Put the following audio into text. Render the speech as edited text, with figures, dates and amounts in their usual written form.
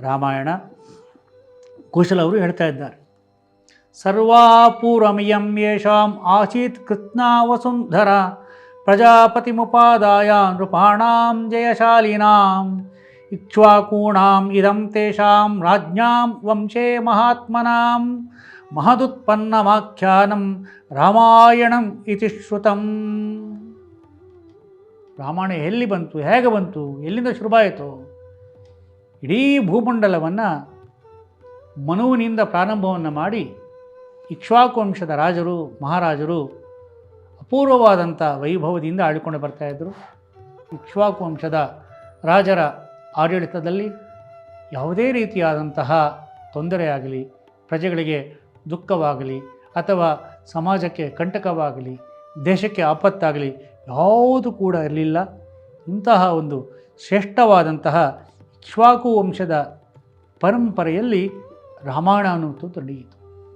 ರಾಮಾಯಣ ಕುಶಲ ಅವರು ಹೇಳ್ತಾ ಇದ್ದಾರೆ. ಸರ್ವಾಪೂರ್ವಮಿಯಂ ಯೇಷಾಂ ಆಸೀತ್ ಕೃತ್ನಾ ವಸುಂಧರ ಪ್ರಜಾಪತಿಮುಪಾದಾಯ ನೃಪಾಣಾಂ ಜಯಶಾಲಿನಾಂ ಇಕ್ಷ್ವಾಕೂಣಾಂ ಇದಂ ತೇಷಾಂ ರಾಜ್ಞಾಂ ವಂಶೇ ಮಹಾತ್ಮನಾಂ ಮಹದುತ್ಪನ್ನಮಾಖ್ಯಾನಂ ರಾಮಾಯಣಂ ಇತಿ ಶ್ರುತಂ. ರಾಮಾಯಣ ಎಲ್ಲಿ ಬಂತು, ಹೇಗೆ ಬಂತು, ಎಲ್ಲಿಂದ ಶುರುವಾಯಿತು? ಇಡೀ ಭೂಮಂಡಲವನ್ನು ಮನುವಿನಿಂದ ಪ್ರಾರಂಭವನ್ನು ಮಾಡಿ ಇಕ್ಷ್ವಾಕು ವಂಶದ ರಾಜರು ಮಹಾರಾಜರು ಅಪೂರ್ವವಾದಂಥ ವೈಭವದಿಂದ ಆಳಿಕೊಂಡು ಬರ್ತಾಯಿದ್ರು. ಇಕ್ಷ್ವಾಕು ವಂಶದ ರಾಜರ ಆಡಳಿತದಲ್ಲಿ ಯಾವುದೇ ರೀತಿಯಾದಂತಹ ತೊಂದರೆಯಾಗಲಿ, ಪ್ರಜೆಗಳಿಗೆ ದುಃಖವಾಗಲಿ ಅಥವಾ ಸಮಾಜಕ್ಕೆ ಕಂಟಕವಾಗಲಿ, ದೇಶಕ್ಕೆ ಆಪತ್ತಾಗಲಿ ಯಾವುದು ಕೂಡ ಇರಲಿಲ್ಲ. ಇಂತಹ ಒಂದು ಶ್ರೇಷ್ಠವಾದಂತಹ ಇಕ್ಷ್ವಾಕು ವಂಶದ ಪರಂಪರೆಯಲ್ಲಿ ರಾಮಾಯಣ ಅನ್ನುವುದು ನಡೆಯಿತು.